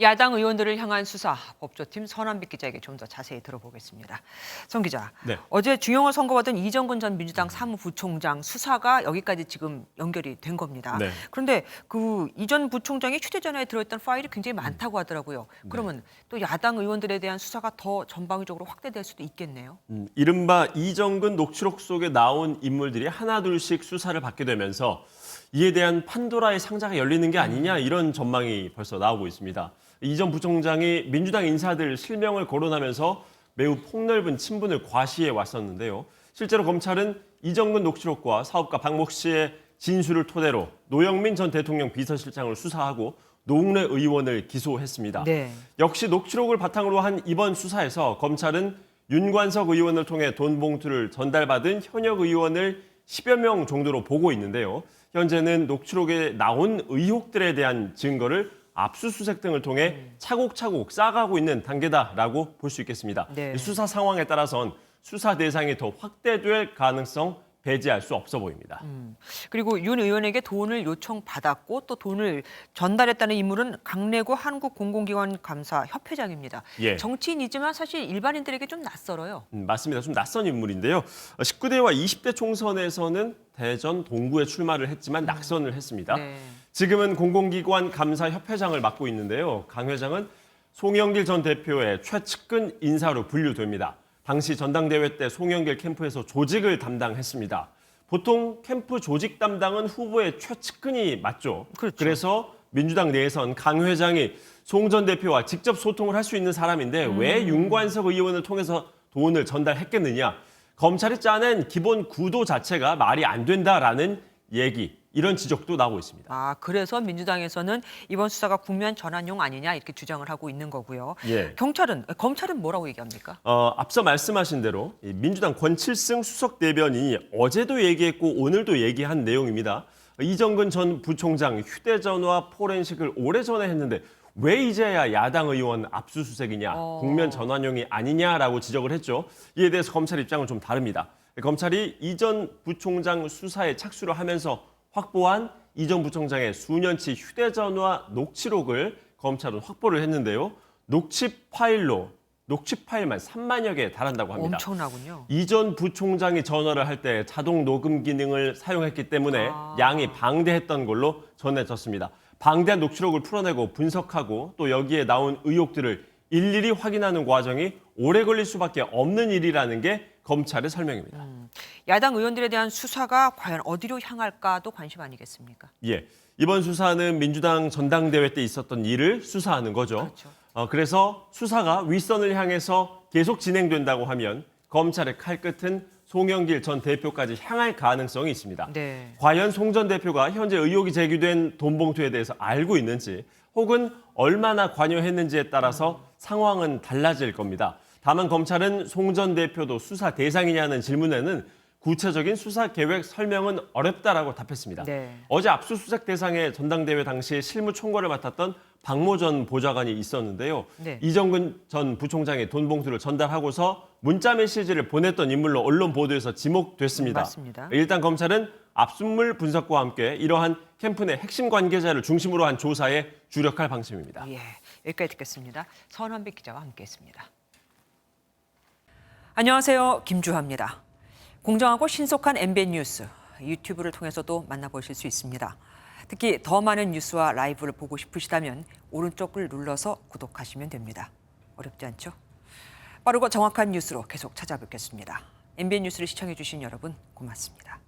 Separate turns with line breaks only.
야당 의원들을 향한 수사, 법조팀 선한빛 기자에게 좀 더 자세히 들어보겠습니다. 선 기자,
네.
어제 중형을 선고받은 이정근 전 민주당 사무부총장 수사가 여기까지 지금 연결이 된 겁니다.
네.
그런데 그 이 전 부총장이 휴대전화에 들어있던 파일이 굉장히 많다고 하더라고요. 그러면 또 야당 의원들에 대한 수사가 더 전방위적으로 확대될 수도 있겠네요.
이른바 이정근 녹취록 속에 나온 인물들이 하나둘씩 수사를 받게 되면서 이에 대한 판도라의 상자가 열리는 게 아니냐 이런 전망이 벌써 나오고 있습니다. 이 전 부총장이 민주당 인사들 실명을 거론하면서 매우 폭넓은 친분을 과시해 왔었는데요. 실제로 검찰은 이정근 녹취록과 사업가 박목 씨의 진술을 토대로 노영민 전 대통령 비서실장을 수사하고 노웅래 의원을 기소했습니다.
네.
역시 녹취록을 바탕으로 한 이번 수사에서 검찰은 윤관석 의원을 통해 돈 봉투를 전달받은 현역 의원을 10여 명 정도로 보고 있는데요. 현재는 녹취록에 나온 의혹들에 대한 증거를 압수수색 등을 통해 차곡차곡 쌓아가고 있는 단계다라고 볼 수 있겠습니다.
네.
수사 상황에 따라선 수사 대상이 더 확대될 가능성 배제할 수 없어 보입니다.
그리고 윤 의원에게 돈을 요청받았고 또 돈을 전달했다는 인물은 강래구 한국공공기관감사협회장입니다.
예.
정치인이지만 사실 일반인들에게 좀 낯설어요.
맞습니다. 좀 낯선 인물인데요. 19대와 20대 총선에서는 대전 동구에 출마를 했지만 낙선을 했습니다.
네.
지금은 공공기관 감사협회장을 맡고 있는데요. 강 회장은 송영길 전 대표의 최측근 인사로 분류됩니다. 당시 전당대회 때 송영길 캠프에서 조직을 담당했습니다. 보통 캠프 조직 담당은 후보의 최측근이 맞죠.
그렇죠.
그래서 민주당 내에선 강 회장이 송 전 대표와 직접 소통을 할 수 있는 사람인데 왜 윤관석 의원을 통해서 돈을 전달했겠느냐. 검찰이 짜낸 기본 구도 자체가 말이 안 된다라는 얘기, 이런 지적도 나오고 있습니다.
아, 그래서 민주당에서는 이번 수사가 국면 전환용 아니냐 이렇게 주장을 하고 있는 거고요.
예.
검찰은 뭐라고 얘기합니까?
앞서 말씀하신 대로 민주당 권칠승 수석 대변인이 어제도 얘기했고 오늘도 얘기한 내용입니다. 이정근 전 부총장 휴대전화 포렌식을 오래전에 했는데 왜 이제야 야당 의원 압수수색이냐, 국면 전환용이 아니냐라고 지적을 했죠. 이에 대해서 검찰 입장은 좀 다릅니다. 검찰이 이 전 부총장 수사에 착수를 하면서 확보한 이 전 부총장의 수년치 휴대전화 녹취록을 검찰은 확보를 했는데요. 녹취 파일만 3만여 개 달한다고 합니다.
엄청나군요.
이 전 부총장이 전화를 할 때 자동 녹음 기능을 사용했기 때문에 양이 방대했던 걸로 전해졌습니다. 방대한 녹취록을 풀어내고 분석하고 또 여기에 나온 의혹들을 일일이 확인하는 과정이 오래 걸릴 수밖에 없는 일이라는 게 검찰의 설명입니다.
야당 의원들에 대한 수사가 과연 어디로 향할까도 관심 아니겠습니까?
예, 이번 수사는 민주당 전당대회 때 있었던 일을 수사하는 거죠.
그렇죠.
그래서 수사가 윗선을 향해서 계속 진행된다고 하면 검찰의 칼끝은 송영길 전 대표까지 향할 가능성이 있습니다.
네.
과연 송 전 대표가 현재 의혹이 제기된 돈 봉투에 대해서 알고 있는지 혹은 얼마나 관여했는지에 따라서 상황은 달라질 겁니다. 다만 검찰은 송 전 대표도 수사 대상이냐는 질문에는 구체적인 수사 계획 설명은 어렵다라고 답했습니다.
네.
어제 압수수색 대상의 전당대회 당시 실무 총괄을 맡았던 박모 전 보좌관이 있었는데요.
네.
이정근 전 부총장의 돈 봉투를 전달하고서 문자 메시지를 보냈던 인물로 언론 보도에서 지목됐습니다.
맞습니다.
일단 검찰은 압수물 분석과 함께 이러한 캠프 내 핵심 관계자를 중심으로 한 조사에 주력할 방침입니다.
예, 여기까지 듣겠습니다. 선한빛 기자와 함께했습니다. 안녕하세요, 김주하입니다. 공정하고 신속한 MBN 뉴스, 유튜브를 통해서도 만나보실 수 있습니다. 특히 더 많은 뉴스와 라이브를 보고 싶으시다면 오른쪽을 눌러서 구독하시면 됩니다. 어렵지 않죠? 빠르고 정확한 뉴스로 계속 찾아뵙겠습니다. MBN 뉴스를 시청해주신 여러분 고맙습니다.